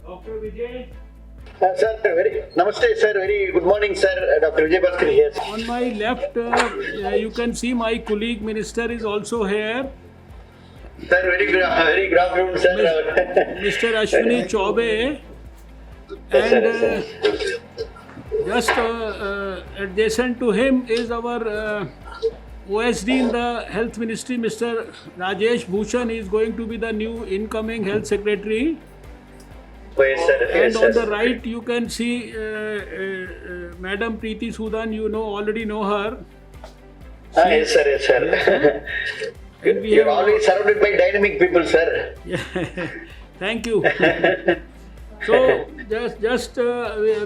Dr. Vijay. Sir, namaste, sir. Very good morning, sir. Dr. Vijay Bhaskar here. On my left, you can see my colleague minister is also here. Sir, very good afternoon, sir. Mr. Ashwini Chaube. And just adjacent to him is our OSD in the Health Ministry, Mr. Rajesh Bhushan. He is going to be the new incoming Health Secretary. Yes, sir. And Yes, on sir. the right, you can see Madam Preeti Sudan. You already know her. Yes, sir. Yes, sir. And we You're have always surrounded by dynamic people, sir. Thank you. So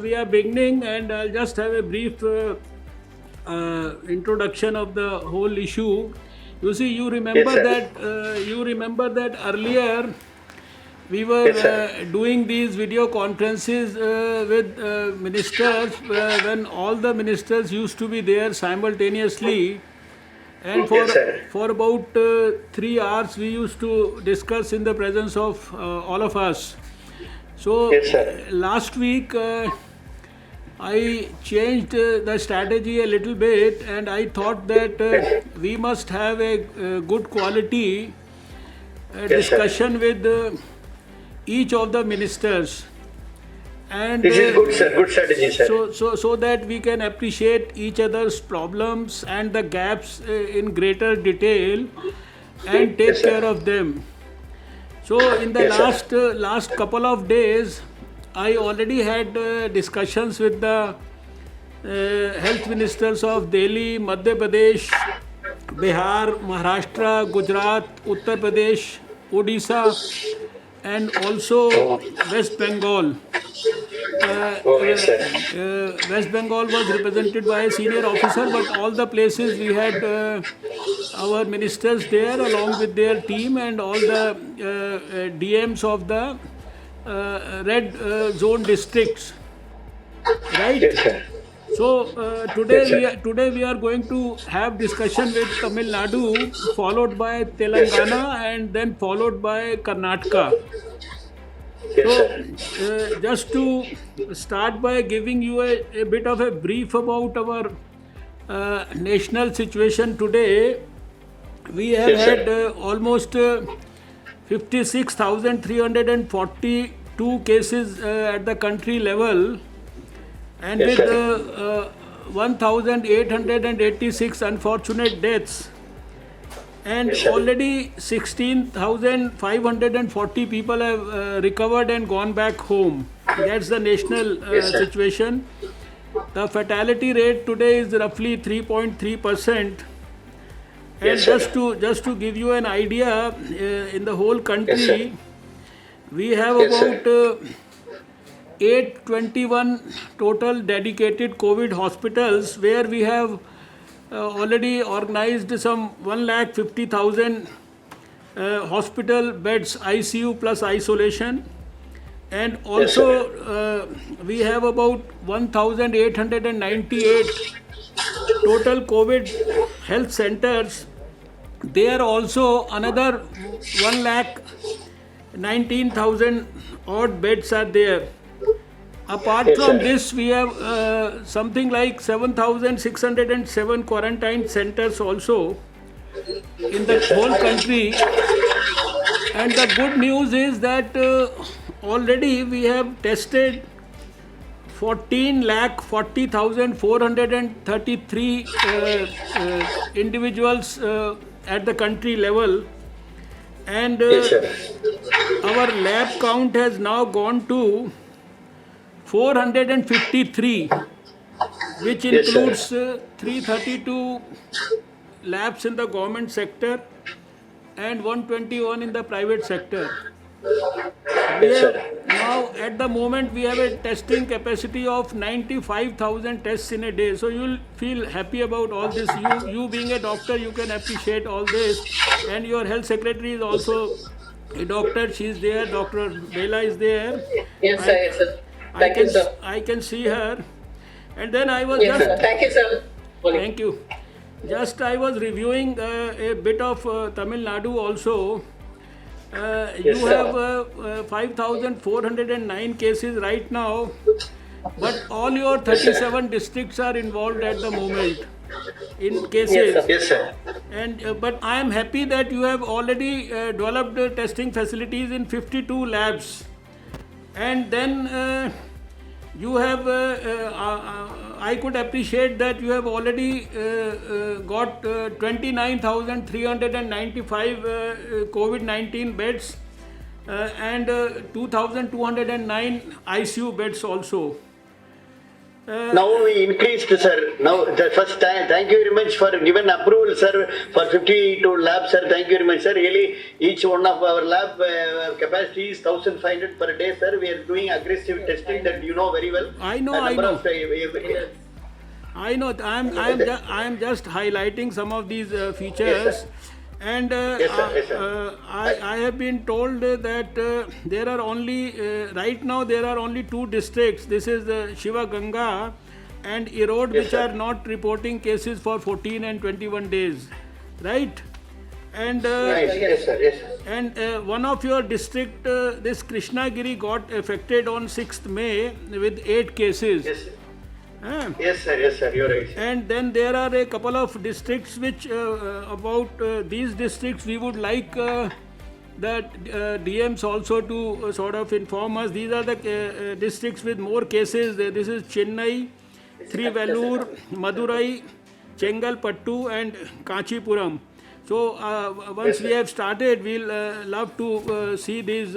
we are beginning, and I'll just have a brief introduction of the whole issue. You see, you remember Yes, that earlier we were Yes, doing these video conferences with ministers when all the ministers used to be there simultaneously. And Yes, sir. for about 3 hours, we used to discuss in the presence of all of us. So Yes, sir. last week, I changed the strategy a little bit, and I thought that we must have a good quality sir. discussion with each of the ministers. And This is good, sir. Good strategy, sir. so that we can appreciate each other's problems and the gaps in greater detail and take Yes, sir. care of them. So in the Yes, sir. last couple of days, I already had discussions with the health ministers of Delhi, Madhya Pradesh, Bihar, Maharashtra, Gujarat, Uttar Pradesh, Odisha, and also West Bengal. Yes, sir. West Bengal was represented by a senior officer, but all the places we had our ministers there along with their team and all the DMs of the red zone districts, right? Yes, sir. So Yes, sir. today we are going to have discussion with Tamil Nadu, followed by Telangana, and then followed by Karnataka. Yes, sir. So, just to start by giving you a bit of a brief about our national situation today, we have Yes, sir. had almost 56,342 cases at the country level, and Yes, with sir. 1,886 unfortunate deaths. And Yes, sir. already 16,540 people have recovered and gone back home. That's the national Yes, sir. situation. The fatality rate today is roughly 3.3%. And Yes, sir. just to give you an idea, in the whole country, Yes, sir. we have Yes, sir. about 821 total dedicated COVID hospitals, where we have already organized some 1,50,000 hospital beds, ICU plus isolation. And also we have about 1,898 total COVID health centers. There also another 1,19,000 odd beds are there. Apart Yes, from sir. this, we have something like 7,607 quarantine centers also in the whole country. And the good news is that already we have tested 14,40,433 individuals at the country level. And Yes, sir. our lab count has now gone to 453, which Yes, sir. includes 332 labs in the government sector and 121 in the private sector. We Yes, have sir. now, at the moment, we have a testing capacity of 95,000 tests in a day. So you'll feel happy about all this. You being a doctor, you can appreciate all this. And your health secretary is also a doctor. She's there. Dr. Bela is there. Yes, sir. Yes, sir. Thank you, sir. I can see her. And then I was Yes, sir. Thank you, sir. Thank you. Just I was reviewing a bit of Tamil Nadu also. You sir. have 5,409 cases right now, but all your 37 districts are involved at the moment in cases. Yes, sir. And but I am happy that you have already developed testing facilities in 52 labs, and then you have. I could appreciate that you have already got 29,395 COVID-19 beds and 2,209 ICU beds also. Now we increased, sir. Now the first time, thank you very much for given approval, sir, for 52 labs, sir. Thank you very much, sir. Really, each one of our lab capacity is 1,500 per day, sir. We are doing aggressive testing that you know very well. I know, A I number know. of, I know. I am just highlighting some of these features, Yes, sir. and Yes, sir. Yes, sir. I have been told that there are only right now there are only two districts. This is Shiva Ganga and Erode, Yes, which sir. are not reporting cases for 14 and 21 days, right? And Nice. Yes, sir. Yes, sir. and one of your district, this Krishnagiri, got affected on 6th May with 8 cases. Yes, sir. Ah. Yes, sir. Yes, sir. You're right. And then there are a couple of districts which about these districts we would like the DMs also to sort of inform us. These are the districts with more cases. This is Chennai, Trivellur, Madurai, Chengalpattu and Kanchipuram. So once we have started, we'll love to see these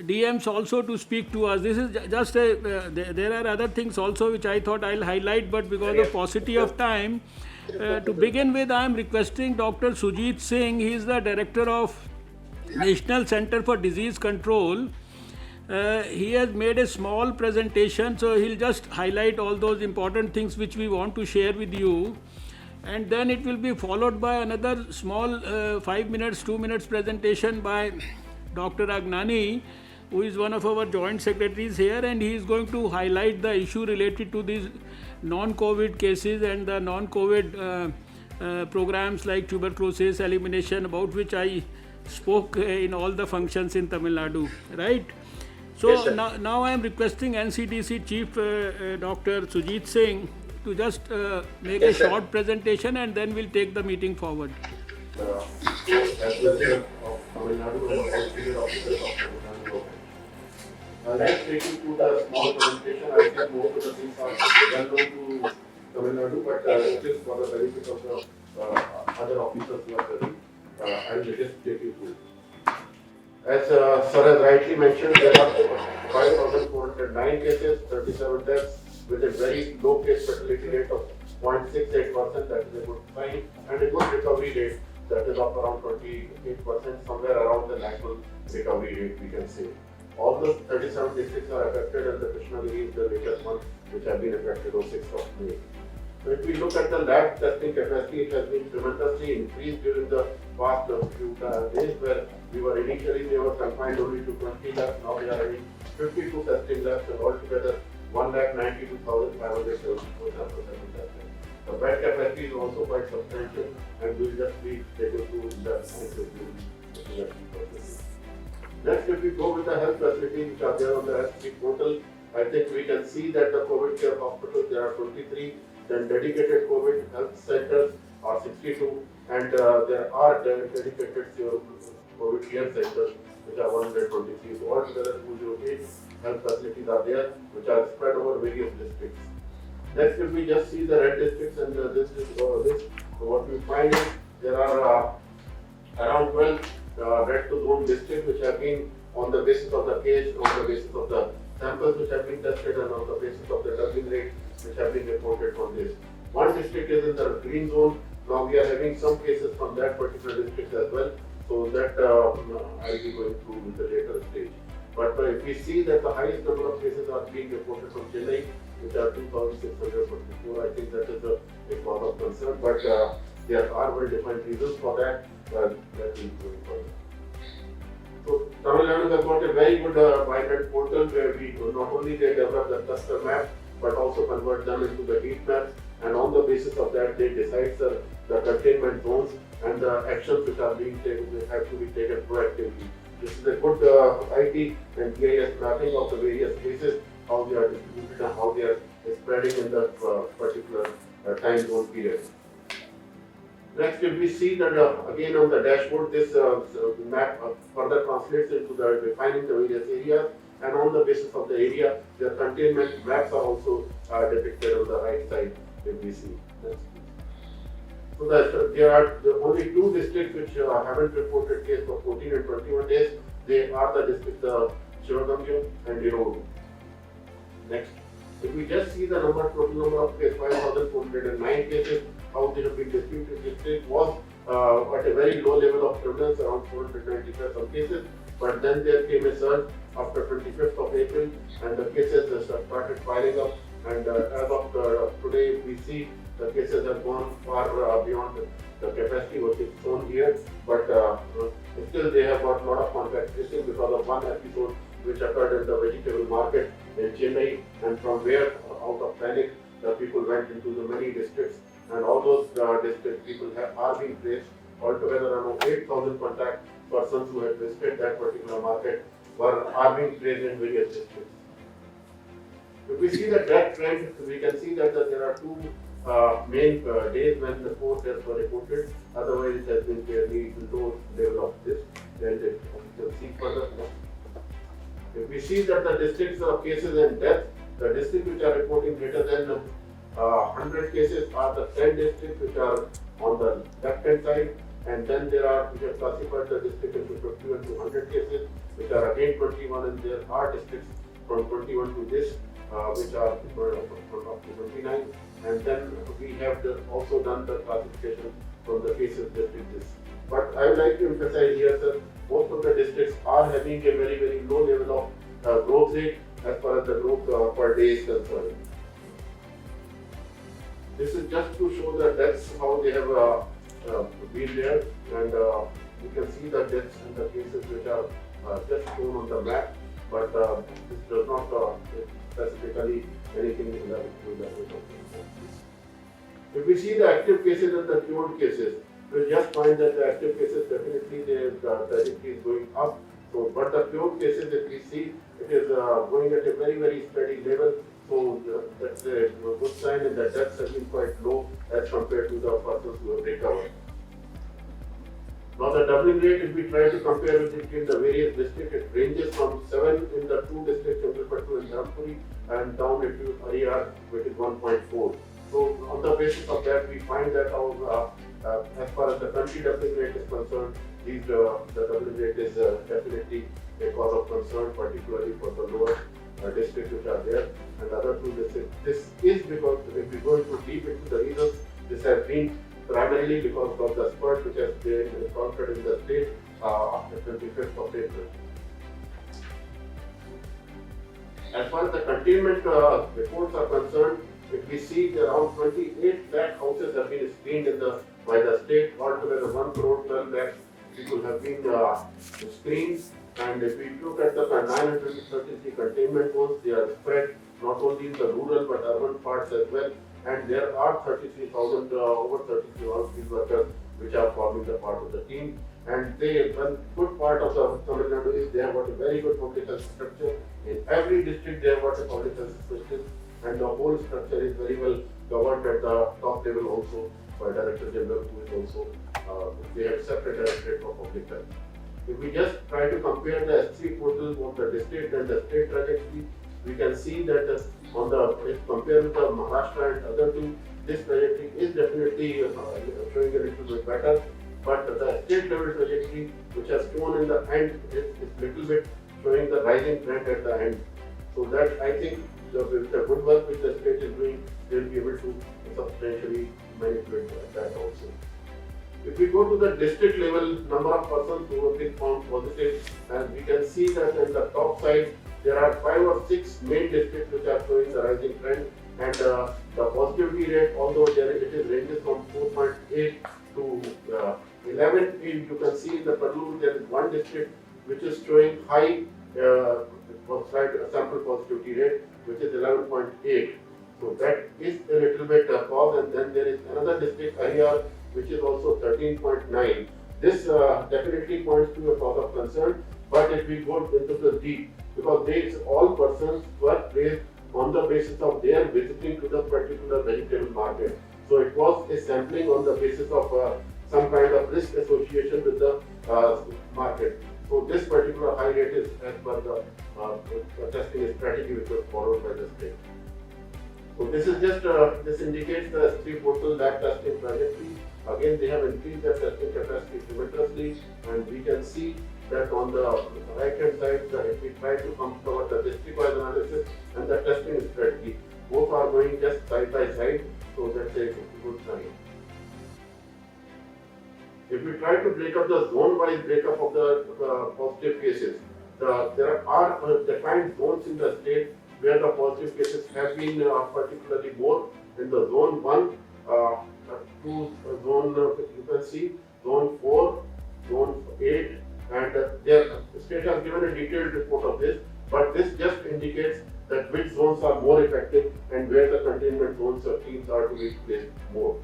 DMs also to speak to us. This is just a, there are other things also which I thought I'll highlight, but because of paucity of time, to begin with, I am requesting Dr. Sujit Singh. He is the director of National Center for Disease Control. He has made a small presentation, so he'll just highlight all those important things which we want to share with you. And then it will be followed by another small 5 minutes, 2 minutes presentation by Dr. Agnani, who is one of our joint secretaries here, and he is going to highlight the issue related to these non-COVID cases and the non-COVID programs like tuberculosis elimination, about which I spoke in all the functions in Tamil Nadu, right? So Yes, sir. now I am requesting NCDC Chief Dr. Sujit Singh to just make Yes, a sir. short presentation, and then we'll take the meeting forward. As President of Tamil Nadu and Executive Officer of Tamil Nadu government. Let's take you to the small presentation. I think most of the things are well known to Tamil Nadu, but just for the benefit of the other officers who are present, I will just take you through. As Sir has rightly mentioned, there are 5,409 cases, 37 deaths, with a very low case fatality rate of 0.68%, that is a good sign, and a good recovery rate, that is of around 28%, somewhere around the national recovery rate, we can say. All the 37 districts are affected, and the Krishnagiri is the latest one, which have been affected on 6th of May. So if we look at the lab testing capacity, it has been tremendously increased during the past few days, where we were initially, they were confined only to 20 labs, now we are having 52 testing labs, and altogether 1,92,574 samples have been tested. The bed capacity is also quite substantial, and we'll just be taken through that point of view. Next, if we go with the health facilities which are there on the SC portal, I think we can see that the COVID care hospitals, there are 23, then dedicated COVID health centers are 62, and there are dedicated COVID care centers which are 123. So altogether 208 health facilities are there, which are spread over various districts. Next, if we just see the red districts and this list, so what we find is there are around 12 red to zone districts which have been on the basis of the case, on the basis of the samples which have been tested, and on the basis of the doubling rate which have been reported from this. One district is in the green zone. Now we are having some cases from that particular district as well. So that I will be going through in the later stage. But if we see that the highest number of cases are being reported from Chennai, which are 2,644, I think that is a cause of concern. But there are well-defined reasons for that. That will be going further. So Tamil Nadu has got a very good vibrant portal where we not only they develop the cluster map, but also convert them into the heat maps, and on the basis of that they decide the containment zones, and the actions which are being taken have to be taken proactively. This is a good IT and GIS mapping of the various cases, how they are distributed and how they are spreading in the particular time zone period. Next, if we see that again on the dashboard, this map further translates into the defining the various areas, and on the basis of the area, the containment maps are also depicted on the right side. If we see, next, so that there are only two districts which haven't reported case for 14 and 21 days. They are the districts of Shivagam and Erode. Next, if we just see the total number of cases, 5,409 cases, how they have been distributed. This state was at a very low level of prevalence, around 495 some cases, but then there came a surge after 25th of April, and the cases started piling up. And as of today, we see the cases have gone far beyond the capacity which is shown here, but still they have got a lot of contact tracing because of one episode which occurred in the vegetable market in Chennai, and from where, out of panic, the people went into the many districts, and all those district people are being traced. Altogether, around 8,000 contact persons who had visited that particular market are being traced in various districts. If we see the death trend, we can see that there are two main days when the 4 deaths were reported. Otherwise, it has been fairly low level of this. Then you can see further. If we see that the districts of cases and deaths, the districts which are reporting greater than 100 cases are the 10 districts which are on the left hand side, and then there are, we have classified the district into 51 to 100 cases, which are again 21, and there are districts from 21 to this, which are up to 29, and then we have also done the classification from the cases district this. But I would like to emphasize here, sir, most of the districts are having a very, very low level of growth rate as far as the growth per day is concerned. This is just to show that that's how they have been there, and you can see the deaths and the cases which are just shown on the map, but this does not specifically anything in the If we see the active cases and the cured cases, we'll just find that the active cases definitely the trajectory is going up. So, but the cured cases, if we see, it is going at a very, very steady level. So that's a good sign, and the deaths have been quite low as compared to the persons who have recovered. Now the doubling rate, if we try to compare it between the various districts, it ranges from 7 in the 2 districts, Chengalpattu and Dharmapuri, and down into Harihar, which is 1.4. So on the basis of that, we find that as far as the country doubling rate is concerned, the doubling rate is definitely a cause of concern, particularly for the lower districts which are there, and the other 2 districts. This is because if we go into deep into the reasons, this has been primarily because of the spurt which has been encountered in the state after 25th of April. As far as the containment reports are concerned, if we see around 28 lakh houses have been screened by the state, altogether 1 crore 12 lakh people have been screened. And if we look at the 933 containment zones, they are spread not only in the rural but urban parts as well. And there are 33,000, over 33,000 field workers which are forming the part of the team. And one good part of the Tamil Nadu is they have got a very good public health structure. In every district, they have got a public health specialist, and the whole structure is very well governed at the top level also by Director General, who is also, they have separate directorate for public health. If we just try to compare the S3 portal of the district and the state trajectory, we can see that if compared with the Maharashtra and other 2, this trajectory is definitely showing a little bit better. But the state level trajectory, which has shown in the end, is little bit showing the rising trend at the end. So that I think with the good work which the state is doing, they will be able to substantially manipulate that also. If we go to the district level, number of persons who have been found positive, and we can see that in the top side, there are 5 or 6 main districts which are showing the rising trend, and the positivity rate, although it ranges from 4.8 to 11, you can see in the Parlour there is 1 district which is showing high sample positivity rate, which is 11.8. So that is a little bit pause, and then there is another district, Harihar, which is also 13.9. This definitely points to a cause of concern. But if we go into the deep, because these all persons were placed on the basis of their visiting to the particular vegetable market. So it was a sampling on the basis of some kind of risk association with the market. So this particular high rate is as per the testing strategy which was followed by the state. So this is just this indicates the S3 portal lab testing trajectory. Again, they have increased their testing capacity tremendously, and we can see that on the right hand side, if we try to compare the district-wise analysis and the testing strategy, both are going just side by side, so that's a good sign. If we try to break up the zone-wise breakup of the positive cases, there are defined zones in the state where the positive cases have been particularly more. In the zone 1 to zone, you can see zone 4, zone 8, and the state has given a detailed report of this, but this just indicates that which zones are more effective and where the containment zones or teams are to be placed more.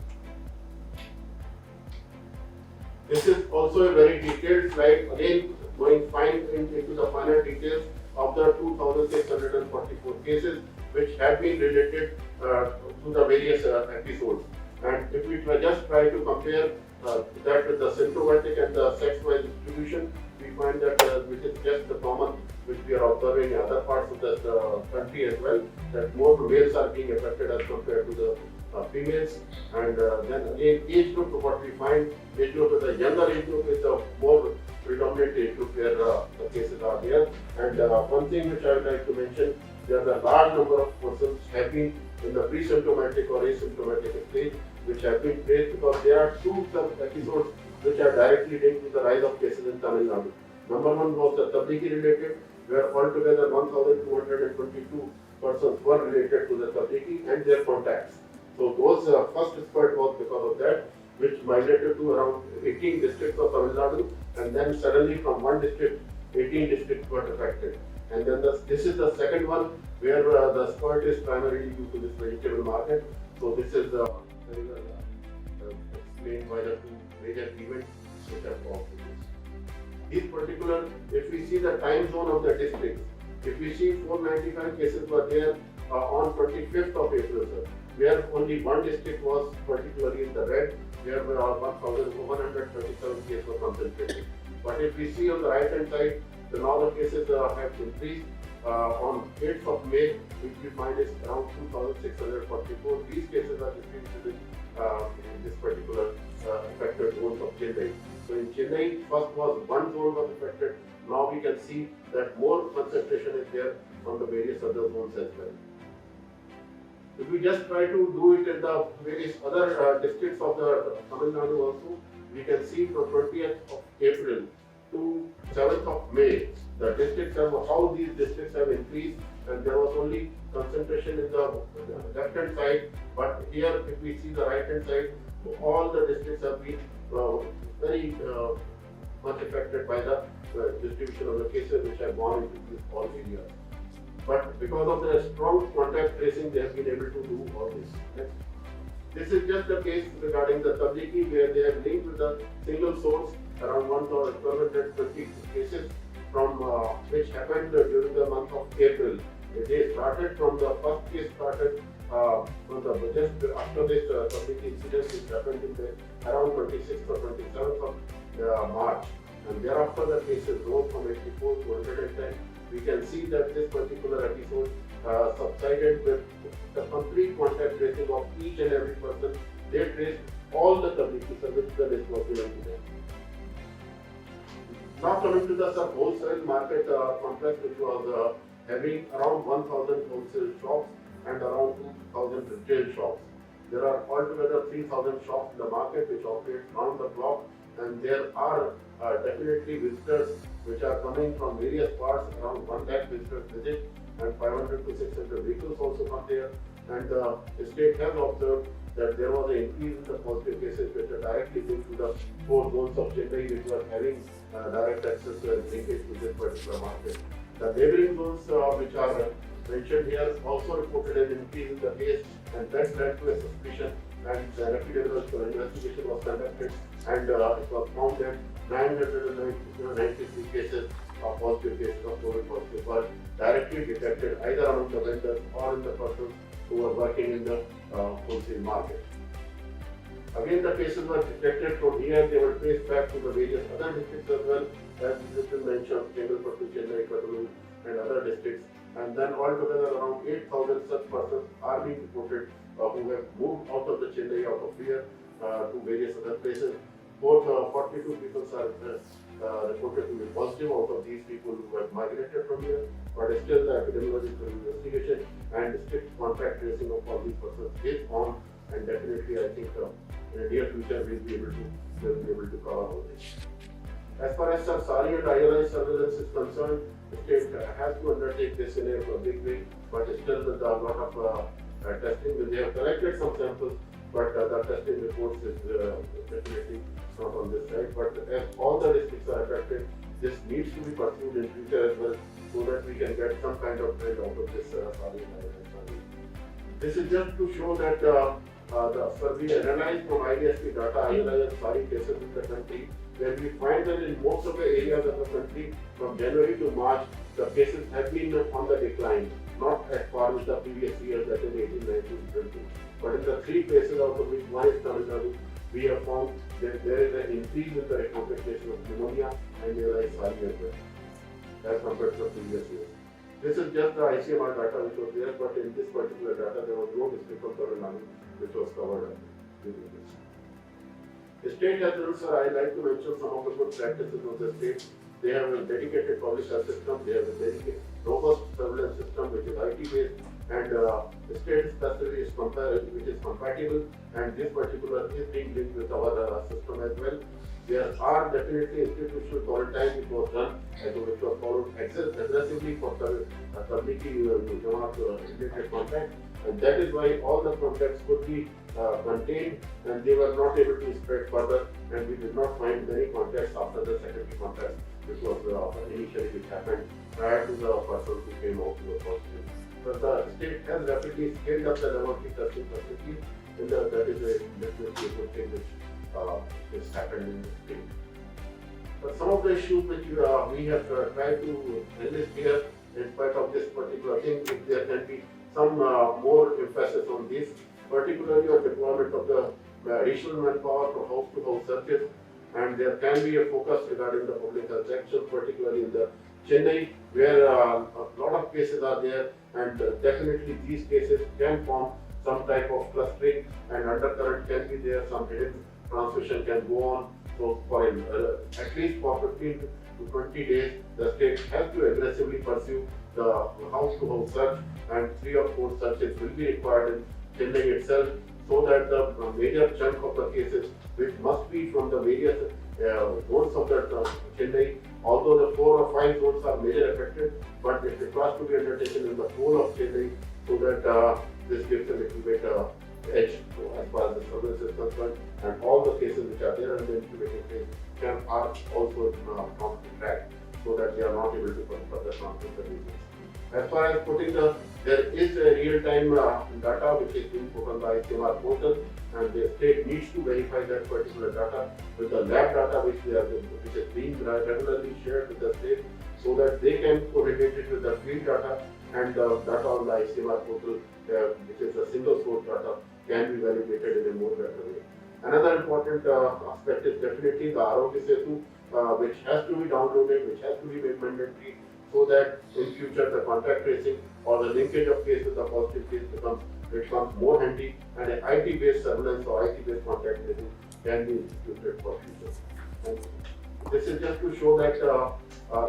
This is also a very detailed slide, again going fine into the finer details of the 2,644 cases which have been related to the various episodes. And if we just try to compare that with the symptomatic and the sex-wise distribution, we find that which is just the common which we are observing in other parts of the country as well, that more males are being affected as compared to the females. And then again, age group, what we find, age group is a younger age group is the more predominant age group where the cases are there. And one thing which I would like to mention, there are a large number of persons have been in the pre-symptomatic or asymptomatic stage, which have been traced because there are two episodes which are directly linked to the rise of cases in Tamil Nadu. Number one was the Tablighi related, where altogether 1,222 persons were related to the Tablighi and their contacts. So those first spurt was because of that, which migrated to around 18 districts of Tamil Nadu, and then suddenly from one district, 18 districts were affected. And then this is the second one where the spurt is primarily due to this vegetable market. So this is very well explained by the two major events which have caused this. These particular, if we see the time zone of the districts, if we see 495 cases were there on 25th of April, sir, where only one district was particularly in the red, where 1,137 cases were concentrated. But if we see on the right hand side, the northern cases have increased. On 8th of May, which we find is around 2,644. These cases are distributed in this particular affected zones of Chennai. So in Chennai, first was one zone was affected. Now we can see that more concentration is there on the various other zones as well. If we just try to do it in the various other districts of the Tamil Nadu also, we can see from 20th of April to 7th of May, the districts have, how these districts have increased, and there was only concentration in the left hand side, but here if we see the right hand side, all the districts have been very much affected by the distribution of the cases which have gone into these all areas. But because of the strong contact tracing, they have been able to do all this. Next. This is just the case regarding the Tablighi, where they have linked with the single source around 1,220 cases from which happened during the month of April. They started from the first case started just after this Tablighi incident, which happened in the around 26th or 27th of March, and thereafter the cases rose from 84 to 110. We can see that this particular episode subsided with the complete contact tracing of each and every person. They traced all the Tablighi which the list was given to them. Now coming to the wholesale market complex, which was having around 1,000 wholesale shops and around 2,000 retail shops. There are altogether 3,000 shops in the market which operate round the clock, and there are definitely visitors which are coming from various parts. Around 1 lakh visitors visit, and 500 to 600 vehicles also come there. And the state has observed that there was an increase in the positive cases which are directly linked to the 4 zones of Chennai which were having direct access and linkage to this particular market. The neighboring zones which are mentioned here also reported an increase in the case, and that led to a suspicion, and the epidemiological investigation was conducted, and it was found that 993 cases of positive cases of COVID positive were directly detected either among the vendors or in the persons who were working in the wholesale market. Again, the cases were detected from here, they were traced back to the various other districts as well, as has been mentioned, Chengalpattu, Chennai, Kadalur, and other districts. And then altogether around 8,000 such persons are being reported who have moved out of the Chennai out of here to various other places. Both 42 people are reported to be positive out of these people who have migrated from here, but still the epidemiological investigation and strict contact tracing of all these persons is on, and definitely I think in the near future we'll be able to cover all this. As far as SARI and ILI surveillance is concerned, the state has to undertake this in a big way, but still with a lot of testing. They have collected some samples, but the testing reports is definitely not on this side. But as all the districts are affected, this needs to be pursued in future as well, so that we can get some kind of trend out of this SARI and ILI survey. This is just to show that the survey analyzed from IDSP data, ILI and SARI cases in the country, where we find that in most of the areas of the country, from January to March, the cases have been on the decline, not as far as the previous years, that is 18, 19, 20. But in the three places out of which one is Tamil Nadu, we have found that there is an increase in the reported cases of pneumonia and ILI SARI as well, as compared to the previous years. This is just the ICMR data which was there, but in this particular data, there was no district of Tamil Nadu which was covered during this. The state has rules, sir. I'd like to mention some of the good practices of the state. They have a dedicated public health system, they have a dedicated robust surveillance system which is IT based, and the state specifically is which is compatible, and this particular is being linked with our system as well. There are definitely institutional quarantine which was done, which was followed aggressively for Tablighi Jamaat related contact, and that is why all the contacts could be contained and they were not able to spread further, and we did not find many contacts after the secondary contact which was initially which happened prior to the person who came out to the positive. But the state has rapidly scaled up the laboratory testing facility, and that is definitely a good thing which has happened in the state. But some of the issues which we have tried to enlist here, in spite of this particular thing, if there can be some more emphasis on this, particularly on deployment of the additional manpower for house-to-house searches, and there can be a focus regarding the public health action, particularly in the Chennai, where a lot of cases are there, and definitely these cases can form some type of clustering, and undercurrent can be there, some hidden transmission can go on. So for at least for 15 to 20 days, the state has to aggressively pursue the house-to-house search, and 3 or 4 searches will be required in Chennai itself, so that the major chunk of the cases, which must be from the various zones of that Chennai, although the 4 or 5 zones are major affected, but it requires to be undertaken in the whole of Chennai, so that this gives a little bit edge as far as the surveillance is concerned, and all the cases which are there in the incubating phase are also promptly tracked, so that they are not able to further transmit the disease. As far as putting there is a real-time data which is being put on the ICMR portal, and the state needs to verify that particular data with the lab data which is being regularly shared with the state, so that they can correlate it with the field data, and the data on the ICMR portal, which is a single source data, can be validated in a more better way. Another important aspect is definitely the Arogya Setu, which has to be downloaded, which has to be made mandatory, so that in future the contact tracing or the linkage of cases, the positive case becomes more handy, and an IT-based surveillance or IT-based contact tracing can be instituted for future. And this is just to show that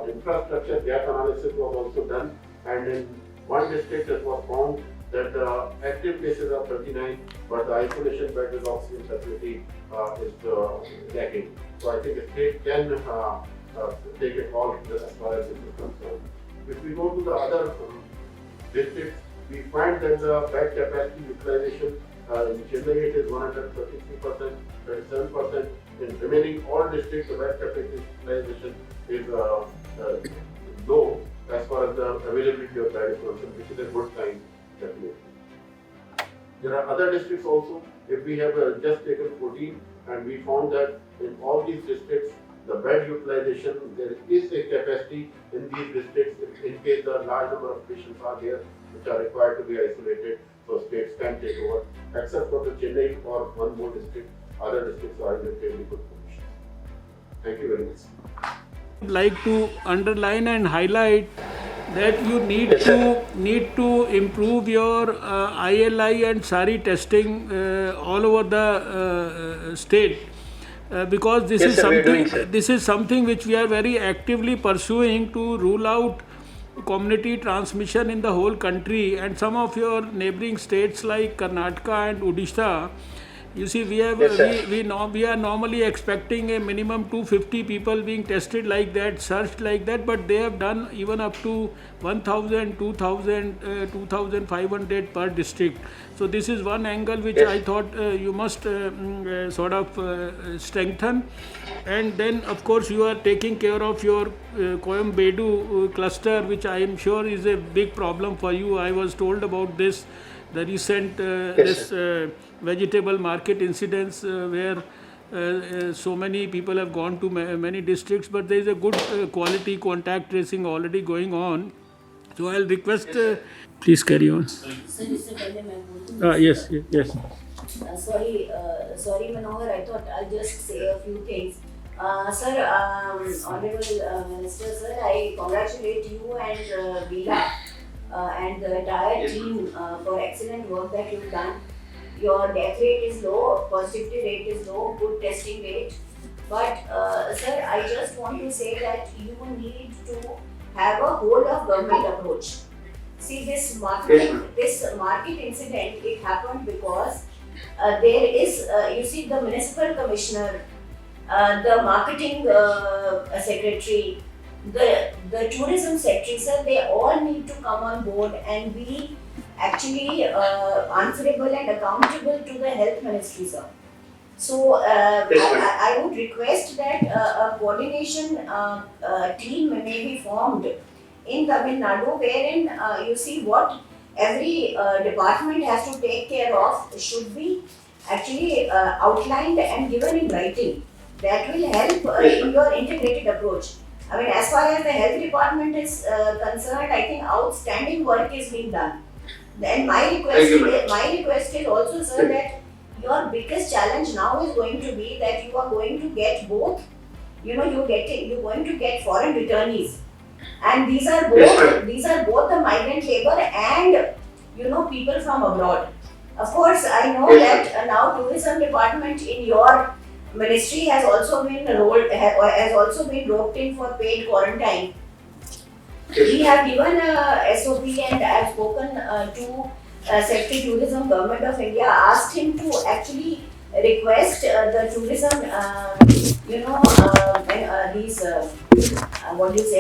infrastructure gap analysis was also done, and in one district it was found that active cases are 39, but the isolation bed with oxygen facility is lacking. So I think the state can take a call as far as this is concerned. If we go to the other districts, we find that the bed capacity utilization in Chennai it is 133%, 37%. In remaining all districts, the bed capacity utilization is low as far as the availability of bed is concerned, which is a good sign, definitely. There are other districts also if we have just taken 14 and we found that in all these districts, the bed utilization, there is a capacity in these districts in case the large number of patients are there which are required to be isolated, so states can take over, except for the Chennai or one more district, other districts are in a fairly good position. Thank you very much. I'd like to underline and highlight that you need Yes, sir. to improve your ILI and SARI testing all over the state. Because this Yes, is sir, we are something doing, sir. this is something which we are very actively pursuing to rule out community transmission in the whole country, and some of your neighboring states like Karnataka and Odisha. You see, Yes, sir. we are normally expecting a minimum 250 people being tested like that, searched like that, but they have done even up to 1,000, 2,000, 2,500 per district. So this is one angle which Yes. I thought you must sort of strengthen. And then, of course, you are taking care of your Coimbatore cluster, which I am sure is a big problem for you. I was told about this, the recent Yes, vegetable market incidents where so many people have gone to many districts, but there is a good quality contact tracing already going on. So I'll request, please carry on. Sir इससे पहले मैं बोलूँ Yes, yes. sorry Manohar, I thought I'll just say a few things. Sir, Honorable Minister, sir, I congratulate you and Veela and the entire team for excellent work that you've done. Your death rate is low, positivity rate is low, good testing rate. But sir, I just want to say that you need to have a whole of government approach. See, this market incident, it happened because there is, you see, the municipal commissioner, the marketing secretary, the tourism secretary, sir, they all need to come on board and be actually answerable and accountable to the health ministry, sir. So I would request that a coordination team may be formed in Tamil Nadu, wherein you see what every department has to take care of should be actually outlined and given in writing. That will help in your integrated approach. I mean, as far as the health department is concerned, I think outstanding work is being done. Then my request is also, sir, that your biggest challenge now is going to be that you are going to get both, you're going to get foreign returnees. And these are both the migrant labor and people from abroad. Of course, I know that now tourism department in your ministry has also been roped in for paid quarantine. We have given a SOP and I have spoken to Secretary Tourism, Government of India, asked him to actually request the tourism,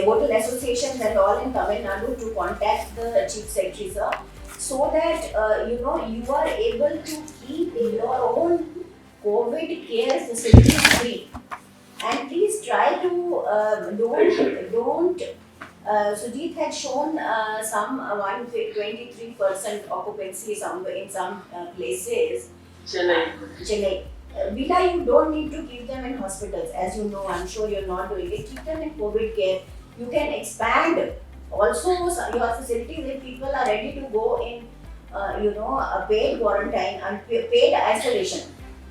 hotel associations and all in Tamil Nadu to contact the Chief Secretary, sir, so that you are able to keep your own COVID care facilities free. And please try to don't. Sujit had shown some 123% occupancy in some places. Chennai. Veela, you don't need to keep them in hospitals. As you know, I'm sure you're not doing it. Keep them in COVID care. You can expand also your facilities if people are ready to go in, a paid quarantine and paid isolation.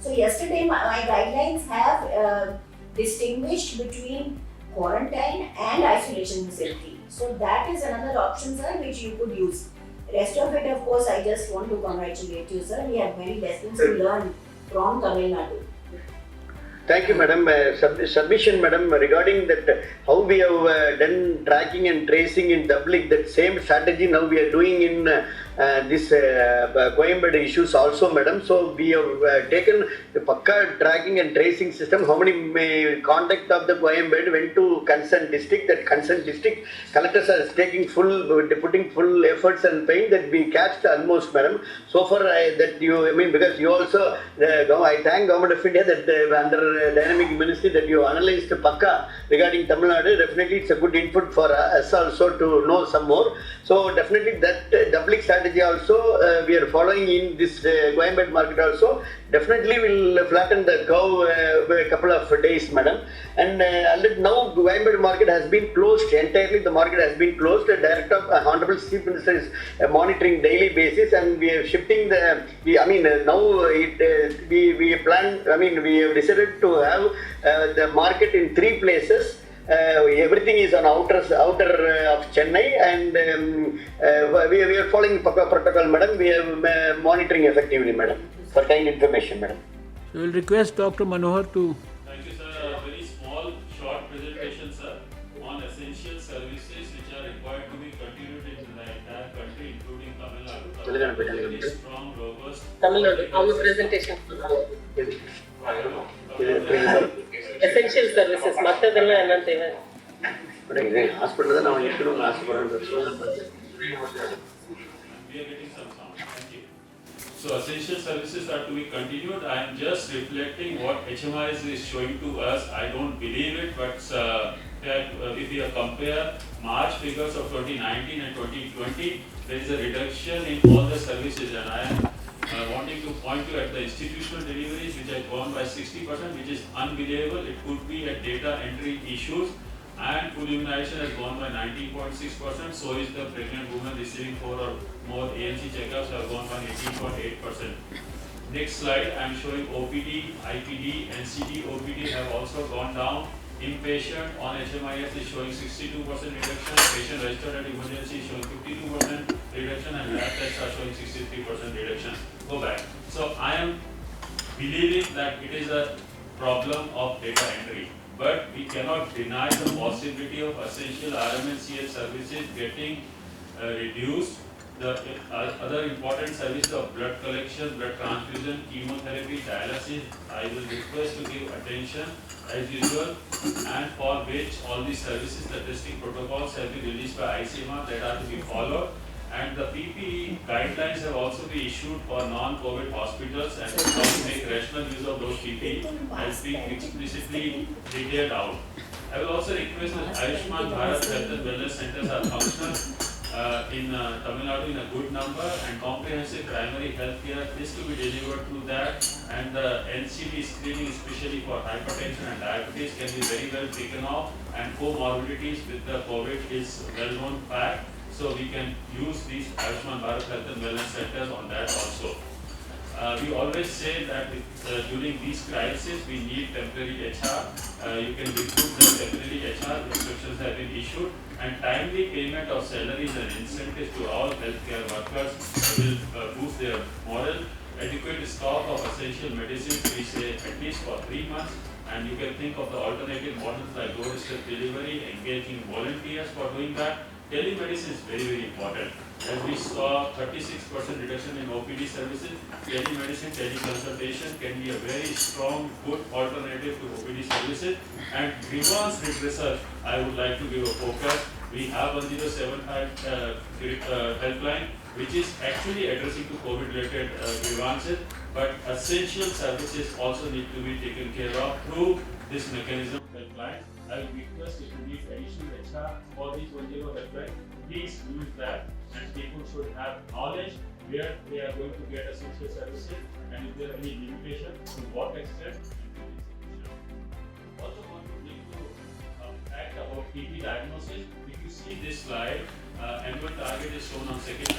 So yesterday, my guidelines have distinguished between quarantine and isolation facility. So that is another option, sir, which you could use. Rest of it, of course, I just want to congratulate you, sir. We have many lessons to learn from Tamil Nadu. Thank you, madam. Submission, madam, regarding that how we have done tracking and tracing in Dublin, that same strategy now we are doing in this Coimbatore issues also, madam. So we have taken the Pakka tracking and tracing system. How many contact of the Coimbatore went to concerned district? That concerned district collectors are putting full efforts and pain that we catch the almost, madam. So far, because you also, I thank Government of India that under Dynamic Ministry that you analyzed Pakka regarding Tamil Nadu. Definitely, it's a good input for us also to know some more. So definitely that doubling strategy strategy also we are following in this Coimbatore market also. Definitely will flatten the curve a couple of days, madam. And already now Coimbatore market has been closed entirely. The market has been closed. The Director of Honorable Chief Minister is monitoring daily basis, and we are shifting the. Now we plan. We have decided to have the market in 3 places. Everything is on outer of Chennai, and we are following protocol, madam. We are monitoring effectively, madam. For kind information, madam. So we'll request Dr. Manohar to. Thank you, sir. A very small, short presentation, sir, on essential services which are required to be continued in the entire country, including Tamil Nadu. Very strong, robust. Tamil Nadu, our presentation. Essential services, மத்ததெல்லாம் என்ன தேவை? Hospital தான் நான் இருக்கணும்னு ஆசைப்படுறேன். We are getting some sound. Thank you. So essential services are to be continued. I am just reflecting what HMIS is showing to us. I don't believe it, but if you compare March figures of 2019 and 2020, there is a reduction in all the services, and I am wanting to point you at the institutional deliveries, which have gone by 60%, which is unbelievable. It could be at data entry issues, and full immunization has gone by 19.6%. So is the pregnant woman receiving 4 or more ANC checkups have gone by 18.8%. Next slide, I am showing OPD, IPD, NCD, OPD have also gone down. Inpatient on HMIS is showing 62% reduction. Patient registered at emergency is showing 52% reduction, and lab tests are showing 63% reduction. Go back. So I am believing that it is a problem of data entry, but we cannot deny the possibility of essential RMNCH services getting reduced. The other important services of blood collection, blood transfusion, chemotherapy, dialysis, I will request to give attention as usual, and for which all these services, the testing protocols have been released by ICMR that are to be followed, and the PPE guidelines have also been issued for non-COVID hospitals, and how to make rational use of those PPE has been explicitly detailed out. I will also request that Ayushman Bharat Health and Wellness Centers are functional in Tamil Nadu in a good number, and comprehensive primary health care is to be delivered through that, and the NCD screening, especially for hypertension and diabetes, can be very well taken off, and comorbidities with the COVID is well known fact, so we can use these Ayushman Bharat Health and Wellness Centers on that also. We always say that during these crises we need temporary HR. You can recruit the temporary HR, instructions have been issued, and timely payment of salaries and incentives to all healthcare workers will boost their morale. Adequate stock of essential medicines, we say at least for 3 months, and you can think of the alternative models like doorstep delivery, engaging volunteers for doing that. Telemedicine is very, very important. As we saw 36% reduction in OPD services, telemedicine, teleconsultation can be a very strong, good alternative to OPD services. And grievance redressal, I would like to give a focus. We have 1075 helpline, which is actually addressing to COVID-related grievances, but essential services also need to be taken care of through this mechanism helpline. I will request if you need additional HR for these 10 helpline, please use that, and people should have knowledge where they are going to get essential services, and if there are any limitation, to what extent. Also want to bring to fact about TB diagnosis. If you see this slide, annual target is shown on second,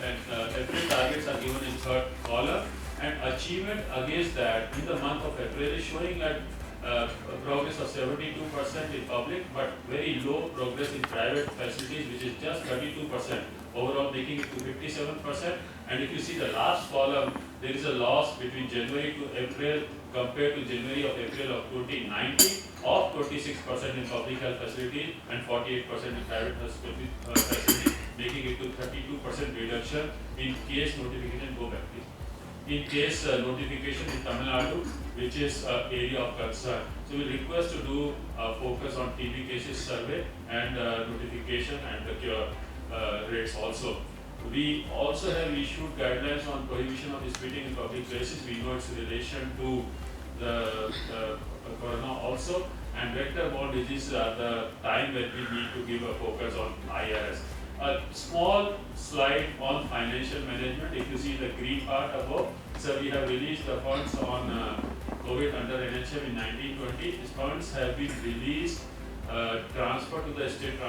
and April targets are given in third column, and achievement against that in the month of April is showing at progress of 72% in public, but very low progress in private facilities, which is just 32%, overall making it to 57%. And if you see the last column, there is a loss between January to April compared to January of April of 2019 of 26% in public health facilities and 48% in private facilities, making it to 32% reduction in case notification. Go back, please. In case notification in Tamil Nadu, which is area of concern. So we request to do focus on TB cases survey and notification and the cure rates also. We also have issued guidelines on prohibition of spitting in public places. We know its relation to the corona also, and vector-borne diseases are the time when we need to give a focus on IRS. A small slide on financial management. If you see the green part above, so we have released the funds on COVID under NHM in 1920. These funds have been released, transferred to the state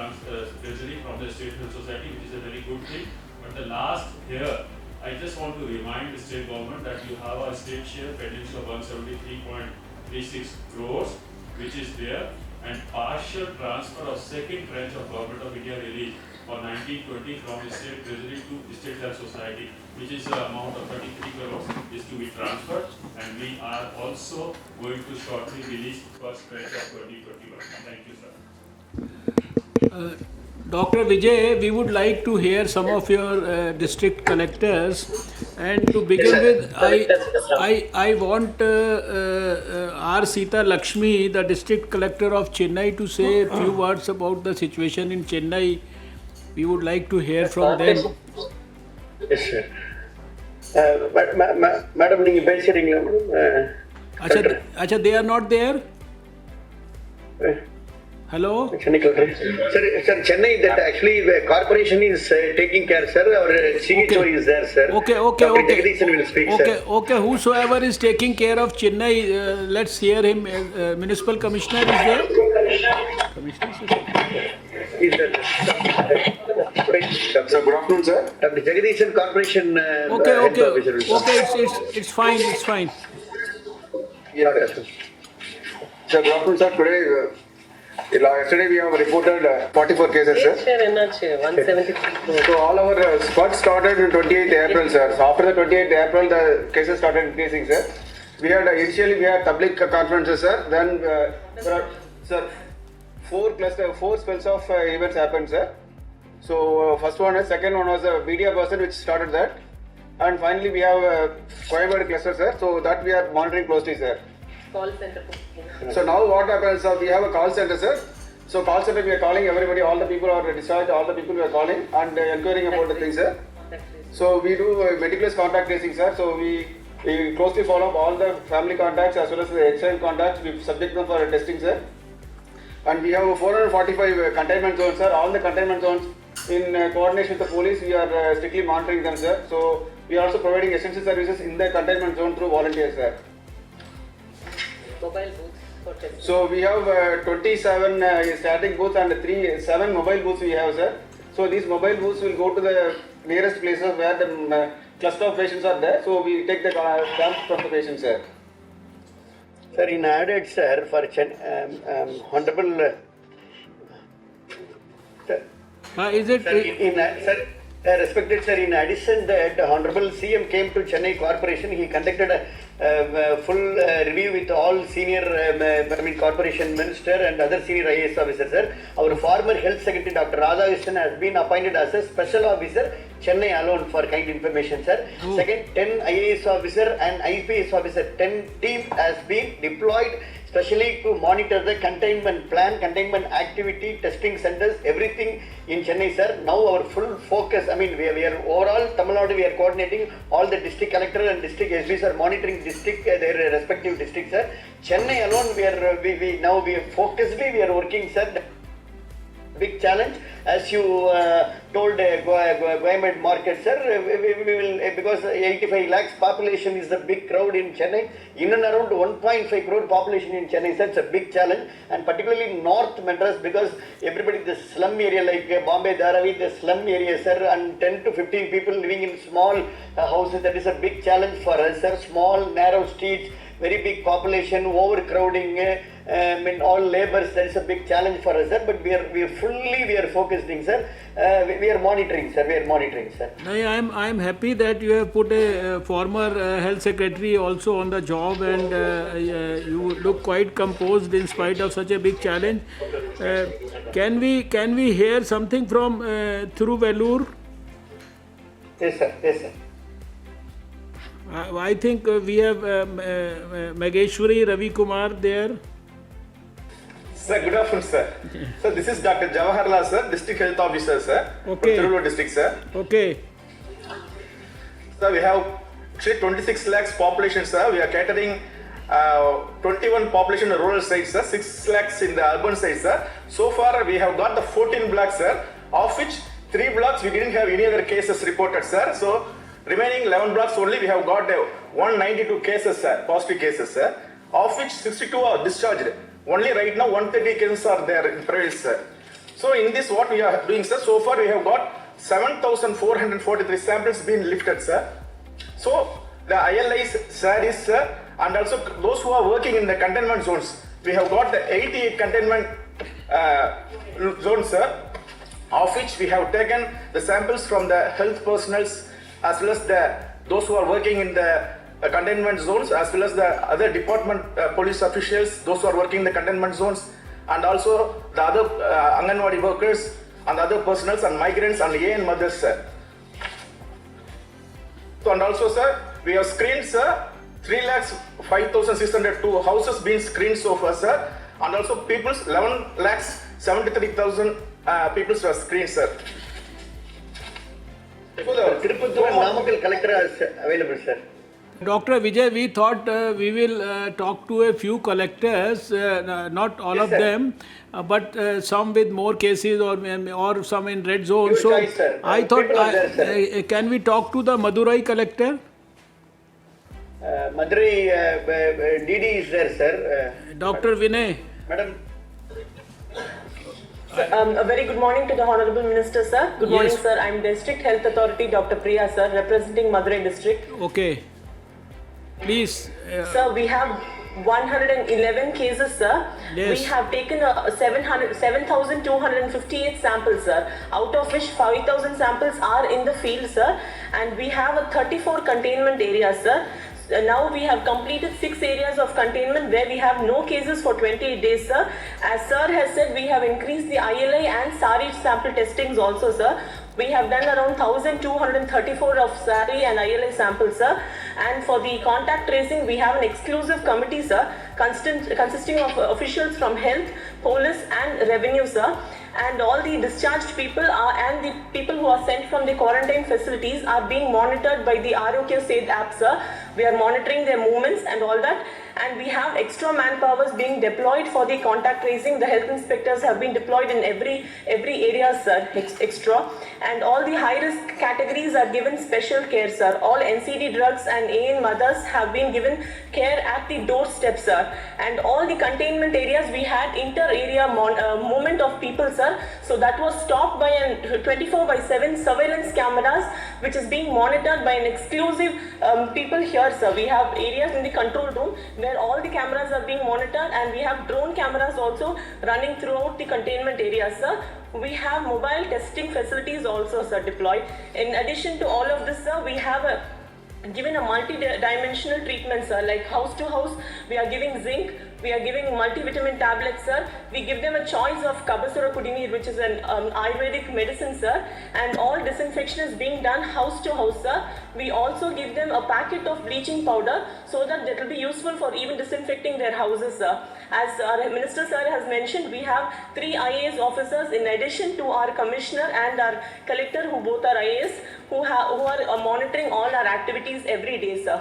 treasury from the state health society, which is a very good thing. But the last here, I just want to remind the state government that you have a state share pending of 173.36 crores, which is there, and partial transfer of second tranche of Government of India release for 1920 from state treasury to state health society, which is the amount of 33 crores is to be transferred, and we are also going to shortly release first tranche of 2021. Thank you, sir. Dr. Vijay, we would like to hear some of your district collectors, and to begin with, I want R. Sita Lakshmi, the district collector of Chennai, to say a few words about the situation in Chennai. We would like to hear from them. Yes, sir. Madam, நீங்க பேசுறீங்களா madam? Acha, they are not there? Hello? Chennai collector. Sir, Chennai, that actually the corporation is taking care, sir. Our CHO is there, sir. Okay. Dr. Jagdishan will speak, sir. Okay. Whosoever is taking care of Chennai, let's hear him. Municipal Commissioner is there? Is there? Sir, good afternoon, sir. Dr. Jagdishan, corporation Okay. health officer will speak. Okay, it's fine. Yeah, sir. Sir, good afternoon, sir. Yesterday we have reported 44 cases, sir. Share என்னாச்சு 173 crores. So all our spurt started on 28th April, sir. So after the 28th April, the cases started increasing, sir. We had initially we had public conferences, sir. Then sir, four spells of events happened, sir. So first one is, second one was a media person which started that, and finally we have Coimbatore cluster, sir. So that we are monitoring closely, sir. Call center. So now what happens, sir, we have a call center, sir. So call center we are calling everybody, all the people are discharged, all the people we are calling and inquiring about the things, sir. So we do meticulous contact tracing, sir. So we closely follow up all the family contacts as well as the external contacts. We subject them for testing, sir. And we have 445 containment zones, sir. All the containment zones in coordination with the police, we are strictly monitoring them, sir. So we are also providing essential services in the containment zone through volunteers, sir. Mobile booths for testing. So we have 27 static booths and 7 mobile booths we have, sir. So these mobile booths will go to the nearest places where the cluster of patients are there. So we take the camp from the patients, sir. Sir, in added, sir, for Honorable... Is it? Sir, respected sir, in addition that Honorable CM came to Chennai Corporation, he conducted a full review with all senior corporation minister and other senior IAS officers, sir. Our former health secretary Dr. Radhakrishnan has been appointed as a special officer Chennai alone for kind information, sir. Second, 10 IAS officer and IPS officer, 10 team has been deployed especially to monitor the containment plan, containment activity, testing centers, everything in Chennai, sir. Now our full focus, we are overall Tamil Nadu, we are coordinating all the district collector and district SPs are monitoring district, their respective districts, sir. Chennai alone, we are focusedly, we are working, sir. Big challenge, as you told Coimbatore market, sir, we will, because 85 lakhs population is the big crowd in Chennai, in and around 1.5 crore population in Chennai, sir, it's a big challenge, and particularly North Madras, because everybody, the slum area like Bombay, Dharavi, the slum area, sir, and 10 to 15 people living in small houses, that is a big challenge for us, sir. Small, narrow streets, very big population, overcrowding, all labors, that is a big challenge for us, sir. But we are focusing, sir. We are monitoring, sir. I am happy that you have put a former health secretary also on the job, and you look quite composed in spite of such a big challenge. Can we hear something from Thiruvellur? Yes, sir. I think we have Mageshwari Ravi Kumar there. Sir, good afternoon, sir. So this is Dr. Jawaharlal, sir, District Health Officer, sir. Okay. From Tiruvallur District, sir. Okay. Sir, we have actually 26 lakhs population, sir. We are catering 21 population in rural sites, sir. 6 lakhs in the urban sites, sir. So far, we have got the 14 blocks, sir, of which 3 blocks we didn't have any other cases reported, sir. So remaining 11 blocks only we have got 192 cases, sir, positive cases, sir, of which 62 are discharged. Only right now 130 cases are there in prevalence, sir. So in this what we are doing, sir, so far we have got 7,443 samples been lifted, sir. So the ILIs, SARIs, sir, and also those who are working in the containment zones, we have got the 88 containment zones, sir, of which we have taken the samples from the health personnels as well as those who are working in the containment zones, as well as the other department police officials, those who are working in the containment zones, and also the other Anganwadi workers and other personnels and migrants and AN mothers, sir. So, and also, sir, we have screened, sir, 3,05,602 houses being screened so far, sir, and also people's 11,73,000 people's were screened, sir. So the Tirupattur and Namakkal collector is available, sir. Dr. Vijay, we thought we will talk to a few collectors, not all of sir. them, but some with more cases or some in red zone. Your So choice, sir. I thought, People are there, sir. can we talk to the Madurai collector? Madurai DD is there, sir. Dr. Vinay. Madam, A very good morning to the Honorable Minister, sir. Good morning, Yes. sir. I'm District Health Authority Dr. Priya, sir, representing Madurai District. Okay. Please. Sir, we have 111 cases, sir. Yes. We have taken 7,258 samples, sir, out of which 5,000 samples are in the field, sir, and we have 34 containment areas, sir. Now we have completed 6 areas of containment where we have no cases for 28 days, sir. As sir has said, we have increased the ILI and SARI sample testings also, sir. We have done around 1,234 of SARI and ILI samples, sir. And for the contact tracing, we have an exclusive committee, sir, consisting of officials from health, police and revenue, sir. And all the discharged people and the people who are sent from the quarantine facilities are being monitored by the Arogya Seth app, sir. We are monitoring their movements and all that. And we have extra manpowers being deployed for the contact tracing. The health inspectors have been deployed in every area, sir, extra. And all the high-risk categories are given special care, sir. All NCD drugs and AN mothers have been given care at the doorstep, sir. And all the containment areas, we had inter-area movement of people, sir. So that was stopped by an 24/7 surveillance cameras, which is being monitored by an exclusive people here, sir. We have areas in the control room where all the cameras are being monitored, and we have drone cameras also running throughout the containment areas, sir. We have mobile testing facilities also, sir, deployed. In addition to all of this, sir, we have given a multi-dimensional treatment, sir, like house to house. We are giving zinc, we are giving multivitamin tablets, sir. We give them a choice of Kabasura Kudinir, which is an Ayurvedic medicine, sir. And all disinfection is being done house to house, sir. We also give them a packet of bleaching powder so that it will be useful for even disinfecting their houses, sir. As our Minister, sir, has mentioned, we have 3 IAS officers in addition to our Commissioner and our Collector, who both are IAS, who are monitoring all our activities every day, sir.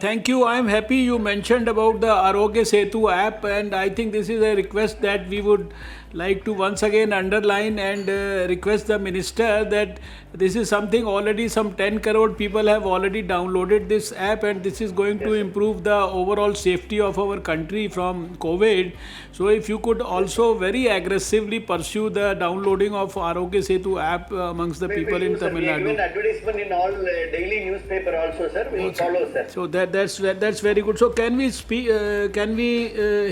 Thank you. I am happy you mentioned about the Arogya Setu app, and I think this is a request that we would like to once again underline and request the minister that this is something already some 10 crore people have already downloaded this app, and this is going to improve the overall safety of our country from COVID. So if you could also very aggressively pursue the downloading of Arogya Setu app amongst the people in Tamil We have given Nadu. advertisement in all daily newspaper also, sir. We will follow, sir. So that's very good. So can we speak? Can we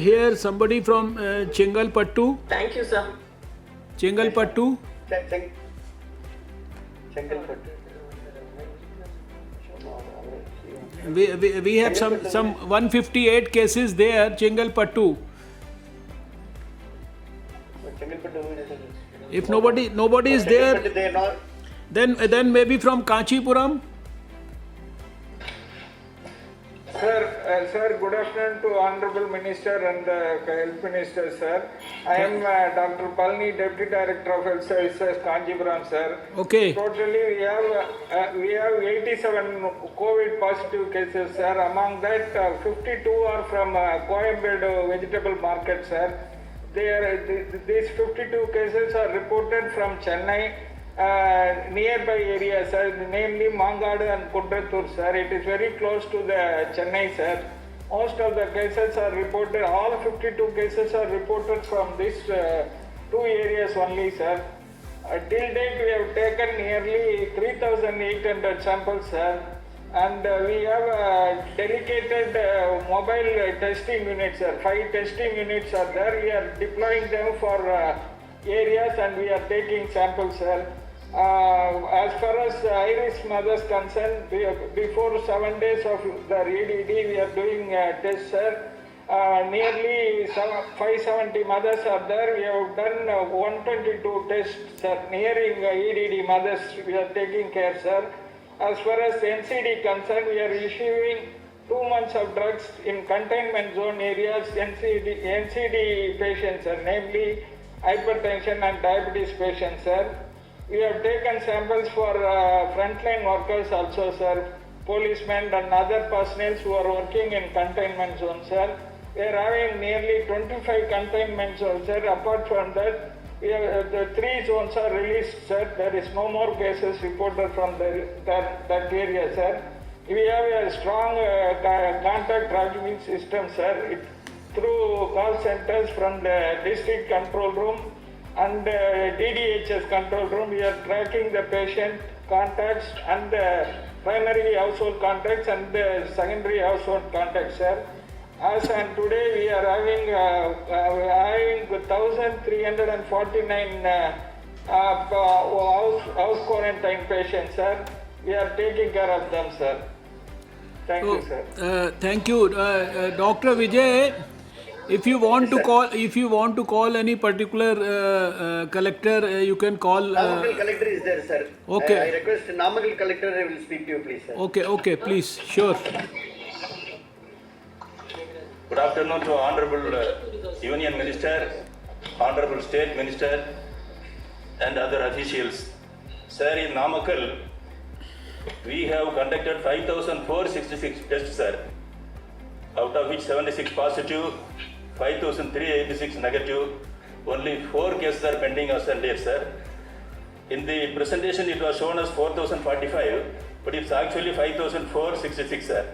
hear somebody from Chengalpattu? Thank you, sir. Chengalpattu. Chengalpattu. We have some 158 cases there, Chengalpattu. If nobody is there, They are not. then maybe from Kanchipuram. Sir, good afternoon to Honorable Minister and Health Minister, sir. I am Dr. Palni, Deputy Director of Health Services, Kanchipuram, sir. Okay. Totally, we have 87 COVID positive cases, sir. Among that, 52 are from Coimbatore vegetable market, sir. These 52 cases are reported from Chennai, nearby areas, sir, namely Mangadu and Kundrattur, sir. It is very close to the Chennai, sir. Most of the cases are reported, all 52 cases are reported from these two areas only, sir. Till date, we have taken nearly 3,800 samples, sir. And we have dedicated mobile testing units, sir. 5 testing units are there. We are deploying them for areas and we are taking samples, sir. As far as high-risk mothers concerned, before 7 days of the EDD, we are doing tests, sir. Nearly 570 mothers are there. We have done 122 tests, sir. Nearing EDD mothers, we are taking care, sir. As far as NCD concerned, we are issuing 2 months of drugs in containment zone areas, NCD patients, sir, namely hypertension and diabetes patients, sir. We have taken samples for frontline workers also, sir, policemen and other personnel who are working in containment zones, sir. We are having nearly 25 containment zones, sir. Apart from that, we have, the 3 zones are released, sir. There is no more cases reported from that area, sir. We have a strong contact tracking system, sir. Through call centers from the district control room and DDHS control room, we are tracking the patient contacts and the primary household contacts and the secondary household contacts, sir. As and today, we are having 1,349 house quarantine patients, sir. We are taking care of them, sir. Thank you, sir. Thank you, Dr. Vijay. If you want to call any particular collector, you can call. Namakkal collector is there, sir. Okay. I request Namakkal collector. I will speak to you, please, sir. Okay, please, sure. Good afternoon to Honorable Union Minister, Honorable State Minister and other officials. Sir, in Namakkal, we have conducted 5,466 tests, sir, out of which 76 positive, 5,386 negative. Only 4 cases are pending as on date, sir. In the presentation, it was shown as 4,045, but it's actually 5,466, sir.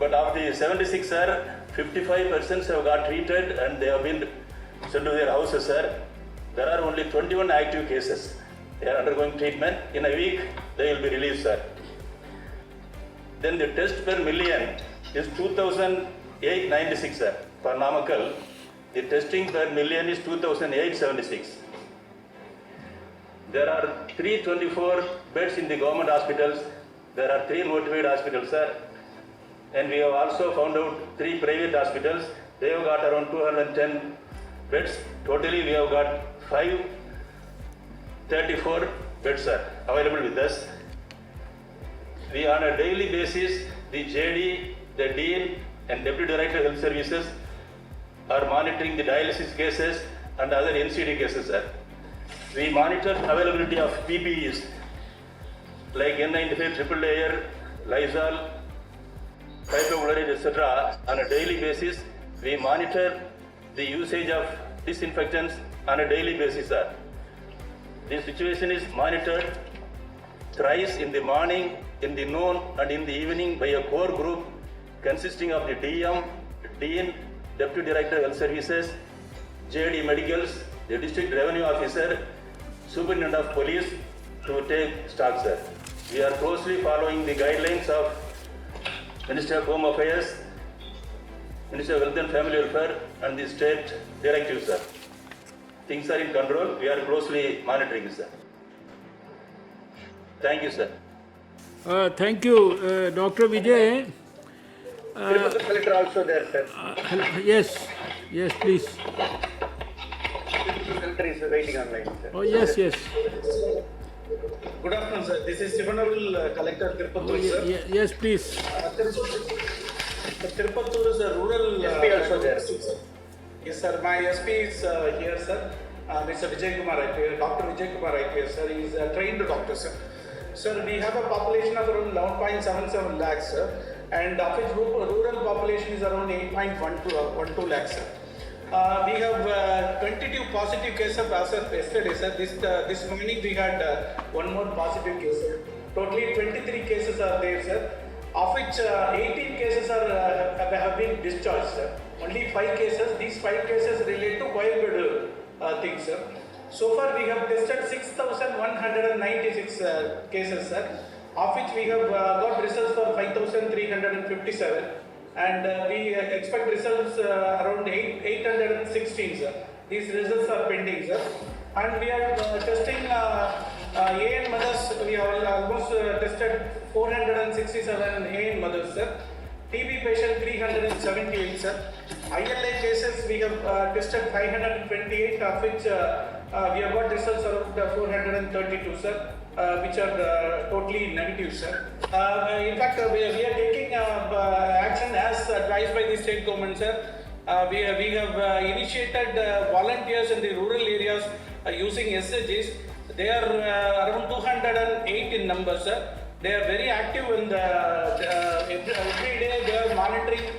But of the 76, sir, 55% have got treated and they have been sent to their houses, sir. There are only 21 active cases. They are undergoing treatment. In a week, they will be released, sir. Then the test per million is 2,896, sir. For Namakkal, the testing per million is 2,876. There are 324 beds in the government hospitals. There are 3 notified hospitals, sir. And we have also found out 3 private hospitals. They have got around 210 beds. Totally, we have got 534 beds, sir, available with us. We, on a daily basis, the JD, the Dean, and Deputy Director of Health Services are monitoring the dialysis cases and other NCD cases, sir. We monitor availability of PPEs like N95, triple layer, Lysol, hypochlorite, etc. On a daily basis. We monitor the usage of disinfectants on a daily basis, sir. This situation is monitored thrice in the morning, in the noon, and in the evening by a core group consisting of the DM, Dean, Deputy Director of Health Services, JD Medicals, the District Revenue Officer, Superintendent of Police to take stock, sir. We are closely following the guidelines of Minister of Home Affairs, Minister of Health and Family Welfare, and the state directives, sir. Things are in control. We are closely monitoring, sir. Thank you, sir. Thank you, Dr. Vijay. Tirupati collector also there, sir. Yes, please. Tirupati collector is waiting online, sir. Oh, yes. Good afternoon, sir. This is Sivanavil Collector Tirupattur, sir. Yes, please. Tirupattur is a rural. SP also there. Yes, sir. My SP is here, sir. Mr. Vijay Kumar IPS, Dr. Vijay Kumar IPS, sir. He is a trained doctor, sir. Sir, we have a population of around 11.77 lakhs, sir. And of which rural population is around 8.12 lakhs, sir. We have 22 positive cases as of yesterday, sir. This morning we had one more positive case. Totally 23 cases are there, sir. Of which 18 cases have been discharged, sir. Only 5 cases. These 5 cases relate to Coimbatore things, sir. So far we have tested 6,196 cases, sir. Of which we have got results for 5,357. And we expect results around 816, sir. These results are pending, sir. And we are testing AN mothers. We have almost tested 467 AN mothers, sir. TB patient 378, sir. ILA cases we have tested 528, of which we have got results around 432, sir. Which are totally negative, sir. In fact, we are taking action as advised by the state government, sir. We have initiated volunteers in the rural areas using SHGs. They are around 208 in number, sir. They are very active in the every day they are monitoring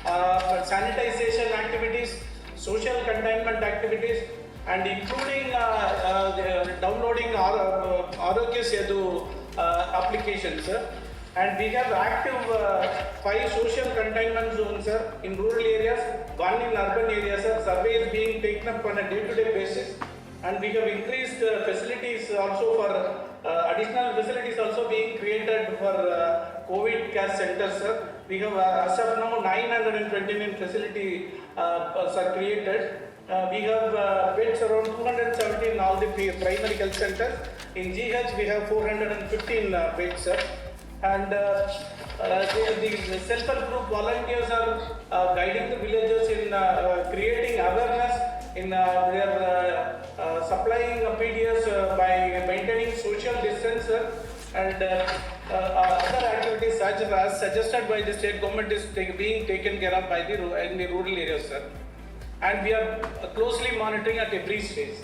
sanitization activities, social containment activities, and including downloading Arogya Setu applications, sir. And we have active 5 social containment zones, sir, in rural areas, 1 in urban areas, sir. Survey is being taken up on a day-to-day basis, and we have increased facilities also for additional facilities also being created for COVID care centers, sir. We have as of now 929 facility are created. We have beds around 270 in all the primary health centers. In GH we have 415 beds, sir. And the self-help group volunteers are guiding the villagers in creating awareness, in their supplying PDS by maintaining social distance, sir. And other activities such as suggested by the state government is being taken care of by in the rural areas, sir. And we are closely monitoring at every stage.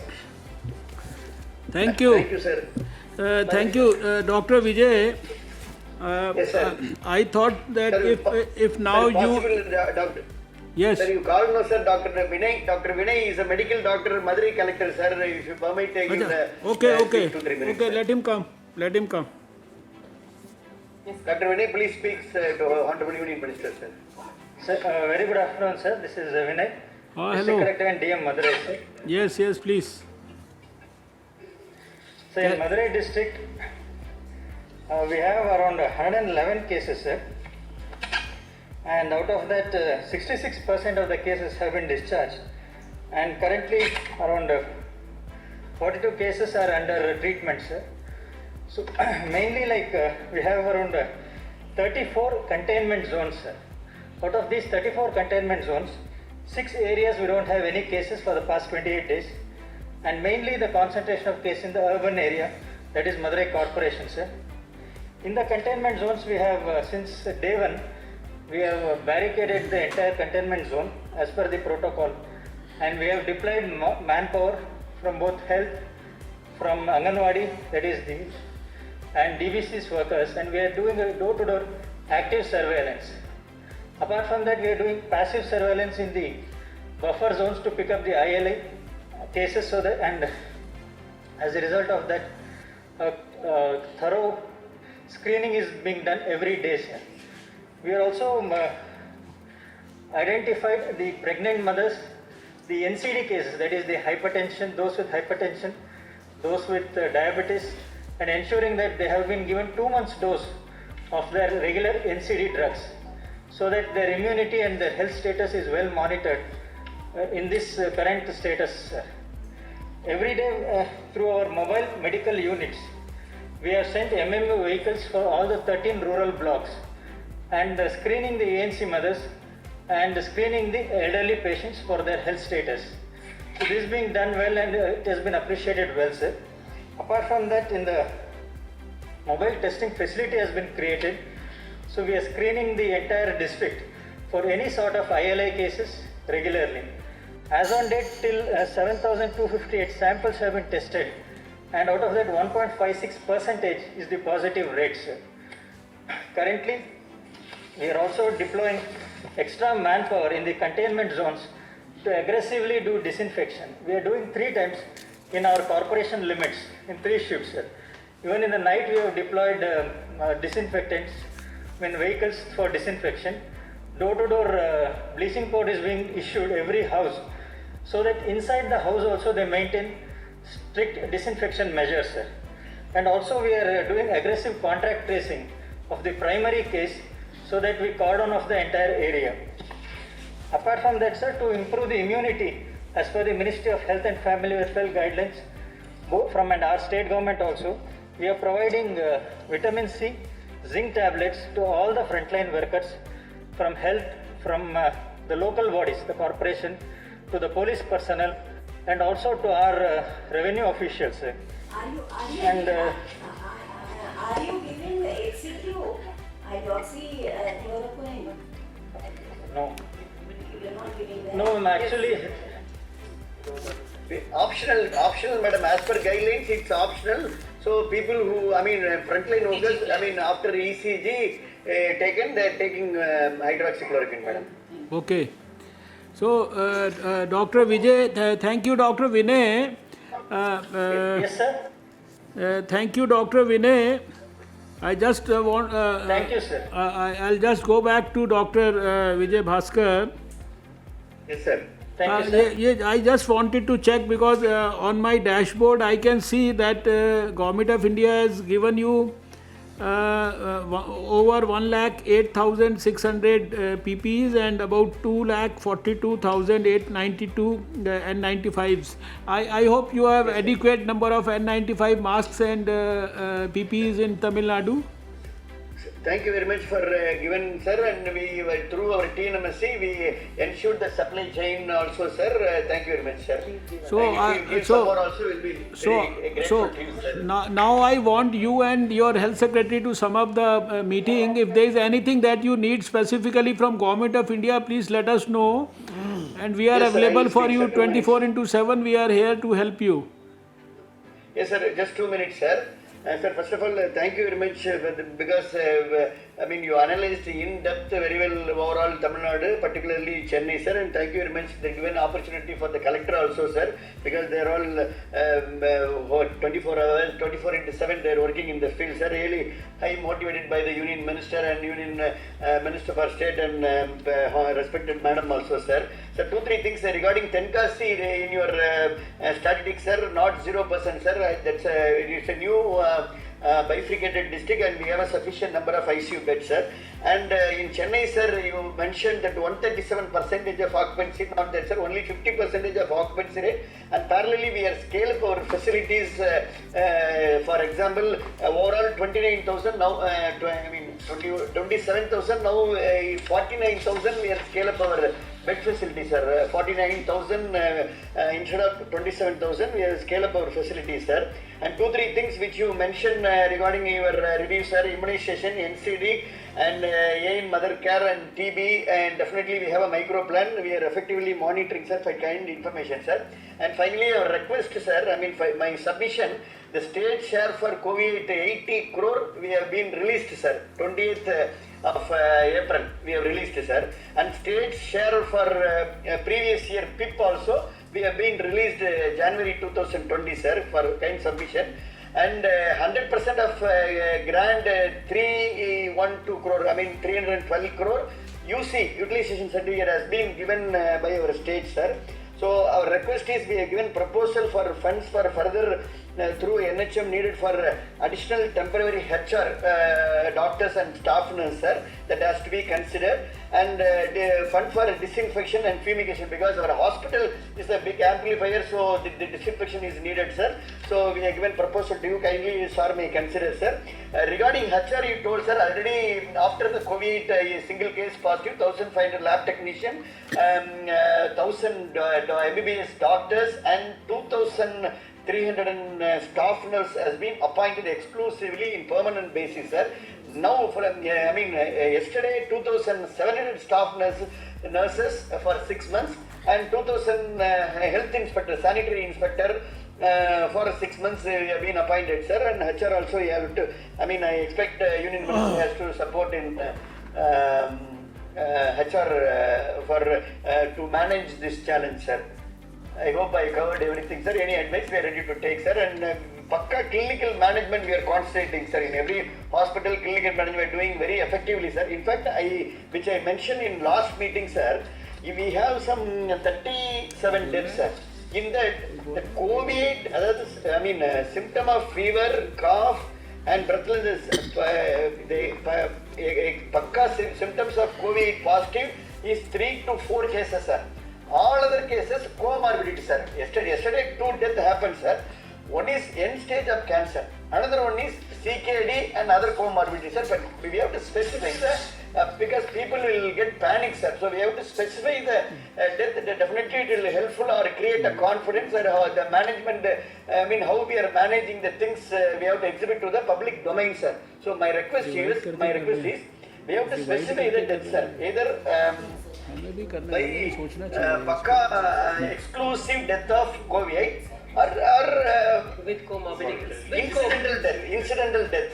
Thank you. Thank you, sir. Thank you, Dr. Vijay. Yes, sir. I thought that Sir, if now sir, possible, doctor. yes, Sir, you call no, sir, Dr. Vinay. Dr. Vinay is a medical doctor, Madurai collector, sir. If you permit taking the okay, 2-3 minutes. okay, sir. let him come. Let him come. Dr. Vinay, please speak to Honorable Union Minister, sir. Sir, very good afternoon, sir. This is Vinay, District Hello. Collector and DM Madurai, sir. Yes, yes, please. So in Madurai district, we have around 111 cases, sir. And out of that, 66% of the cases have been discharged. And currently, around 42 cases are under treatment, sir. So mainly we have around 34 containment zones, sir. Out of these 34 containment zones, 6 areas we don't have any cases for the past 28 days. And mainly the concentration of cases in the urban area, that is Madurai Corporation, sir. In the containment zones, we have since day one, we have barricaded the entire containment zone as per the protocol, and we have deployed manpower from both health, from Anganwadi, that is the, and DVC's workers, and we are doing a door-to-door active surveillance. Apart from that, we are doing passive surveillance in the buffer zones to pick up the ILA cases, so that, and as a result of that, thorough screening is being done every day, sir. We are also identified the pregnant mothers, the NCD cases, that is the hypertension, those with hypertension, those with diabetes, and ensuring that they have been given 2 months dose of their regular NCD drugs, so that their immunity and their health status is well monitored in this current status. Every day through our mobile medical units, we have sent MMU vehicles for all the 13 rural blocks, and screening the ANC mothers and screening the elderly patients for their health status. So this is being done well, and it has been appreciated well, sir. Apart from that, in the mobile testing facility has been created, so we are screening the entire district for any sort of ILA cases regularly. As on date, till 7,258 samples have been tested, and out of that 1.56% is the positive rate, sir. Currently, we are also deploying extra manpower in the containment zones to aggressively do disinfection. We are doing 3 times in our corporation limits in 3 shifts, sir. Even in the night we have deployed disinfectants in vehicles for disinfection. Door-to-door bleaching powder is being issued every house, so that inside the house also they maintain strict disinfection measures, sir. And also we are doing aggressive contact tracing of the primary case, so that we cordon off the entire area. Apart from that, sir, to improve the immunity as per the Ministry of Health and Family Welfare guidelines, both from and our state government also, we are providing vitamin C, zinc tablets to all the frontline workers from health, from the local bodies, the corporation, to the police personnel, and also to our revenue officials. Are you giving HCQ, hydroxychloroquine? No. You are not giving that? No, actually. Optional, madam. As per guidelines, it's optional. So people who, frontline workers, after ECG taken, they're taking hydroxychloroquine, madam. Okay. So, Dr. Vijay, thank you, Dr. Vinay. Yes, sir. Thank you, Dr. Vinay. I just want. Thank you, sir. I'll just go back to Dr. Vijay Bhaskar. Yes, sir. Thank you, sir. I just wanted to check because on my dashboard I can see that Government of India has given you over 1,08,600 PPEs and about 2,42,892 N95s. I hope you have adequate number of N95 masks and PPEs in Tamil Nadu. Thank you very much for giving, sir, and we through our TNMSC we ensured the supply chain also, sir. Thank you very much, sir. Now I want you and your health secretary to sum up the meeting. If there is anything that you need specifically from Government of India, please let us know, and we are available for you 24/7. We are here to help you. Yes, sir. Just 2 minutes, sir. Sir, first of all, thank you very much because you analyzed in depth very well overall Tamil Nadu, particularly Chennai, sir, and thank you very much for the given opportunity for the collector also, sir, because they are all 24 hours, 24/7 they are working in the field, sir. Really high motivated by the Union Minister and Union Minister for State and respected Madam also, sir. So 2-3 things regarding Tenkasi in your statistics, sir, not 0%, sir. It's a new bifurcated district and we have a sufficient number of ICU beds, sir. And in Chennai, sir, you mentioned that 137% of occupancy, not that, sir, only 50% of occupancy rate. And parallelly, we are scale up our facilities. For example, overall 29,000 now, 27,000 now, 49,000. We are scale up our bed facilities, sir. 49,000 instead of 27,000. We have scale up our facilities, sir. And 2-3 things which you mentioned regarding your review, sir, immunization, NCD, and AIM mother care and TB, and definitely we have a micro plan. We are effectively monitoring, sir, for kind information, sir. And finally, our request, sir, my submission, the state share for COVID 80 crore, we have been released, sir, 28th of April, we have released, sir. And state share for previous year PIP also, we have been released January 2020, sir, for kind submission. And 100% of grant 312 crore, 312 crore UC, utilization certificate, has been given by our state, sir. So our request is we have given proposal for funds for further through NHM needed for additional temporary HR doctors and staff nurses, sir, that has to be considered, and the fund for disinfection and fumigation, because our hospital is a big amplifier, so the disinfection is needed, sir. So we have given proposal to you, kindly sir may consider, sir. Regarding HR, you told, sir, already after the COVID single case positive, 1,500 lab technician, 1,000 MBBS doctors and 2,300 staff nurse has been appointed exclusively in permanent basis, sir. Now, yesterday 2,700 staff nurses for 6 months and 2,000 health inspector, sanitary inspector for 6 months have been appointed, sir. And HR also you have to, I expect Union Ministry has to support in HR for to manage this challenge, sir. I hope I covered everything, sir. Any advice we are ready to take, sir. And Pakka clinical management we are concentrating, sir. In every hospital, clinical management we are doing very effectively, sir. In fact, which I mentioned in last meeting, sir, we have some 37 deaths, sir. In that, the COVID, symptom of fever, cough, and breathlessness, Pakka symptoms of COVID positive is 3 to 4 cases, sir. All other cases, comorbidity, sir. Yesterday 2 deaths happened, sir. One is end stage of cancer. Another one is CKD and other comorbidities, sir. But we have to specify because people will get panic, sir. So we have to specify the death. Definitely it will helpful or create a confidence or the management, how we are managing the things we have to exhibit to the public domain, sir. So my request is, we have to specify the death, sir. Either by Pakka exclusive death of COVID or with comorbidities. incidental death.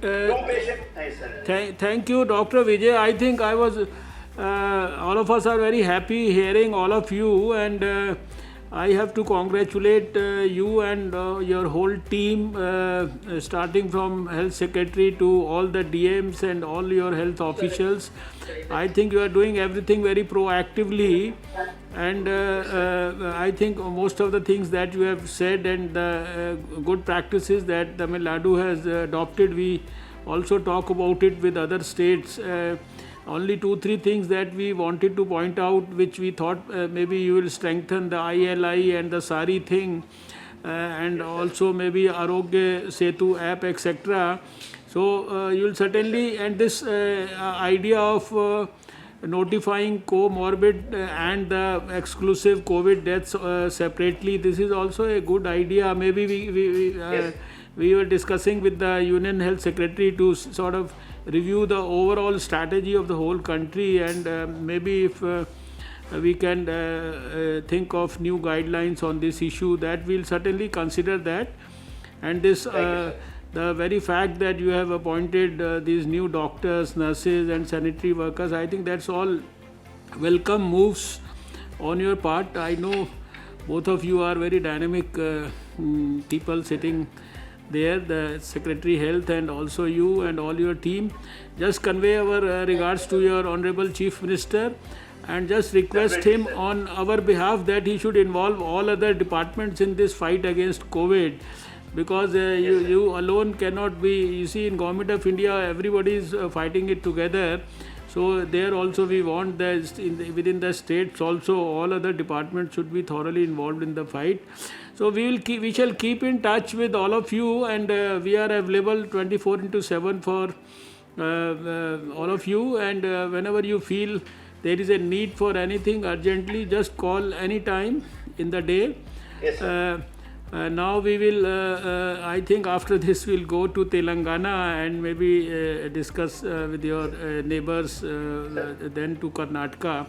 Two patients. Thank you, Dr. Vijay. I think all of us are very happy hearing all of you, and I have to congratulate you and your whole team, starting from Health Secretary to all the DMs and all your health officials. I think you are doing everything very proactively, and I think most of the things that you have said and the good practices that Tamil Nadu has adopted, we also talk about it with other states. Only 2-3 things that we wanted to point out, which we thought maybe you will strengthen the ILI and the SARI thing, and also maybe Arogya Setu app, etc. So you will certainly, and this idea of notifying comorbid and the exclusive COVID deaths separately, this is also a good idea. Maybe we were discussing with the Union Health Secretary to sort of review the overall strategy of the whole country, and maybe if we can think of new guidelines on this issue, that we'll certainly consider that. And this the very fact that you have appointed these new doctors, nurses and sanitary workers, I think that's all welcome moves on your part. I know both of you are very dynamic people sitting there, the Secretary Health and also you and all your team. Just convey our regards to your Honorable Chief Minister, and just request him on our behalf that he should involve all other departments in this fight against COVID, because you alone cannot be, you see, in Government of India everybody is fighting it together. So there also we want that within the states also all other departments should be thoroughly involved in the fight. So we shall keep in touch with all of you, and we are available 24/7 for all of you, and whenever you feel there is a need for anything urgently, just call any time in the day. Yes, sir. Now we will, I think after this we'll go to Telangana and maybe discuss with your neighbors, then to Karnataka.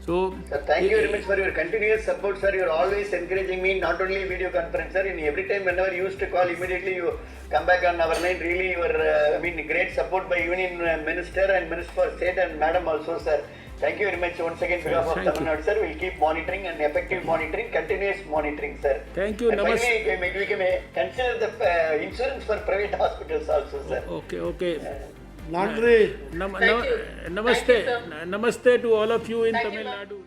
So, sir, thank you very much for your continuous support, sir. You are always encouraging me, not only video conference, sir. In every time whenever you used to call, immediately you come back on our line. Really, you are great support by Union Minister and Minister for State and Madam also, sir. Thank you very much once again, behalf of Tamil Nadu, sir. We'll keep monitoring and effective monitoring, continuous monitoring, sir. Thank you. And finally, we can consider the insurance for private hospitals also, sir. Okay. Laundry. Namaste. Namaste to all of you in Tamil Nadu.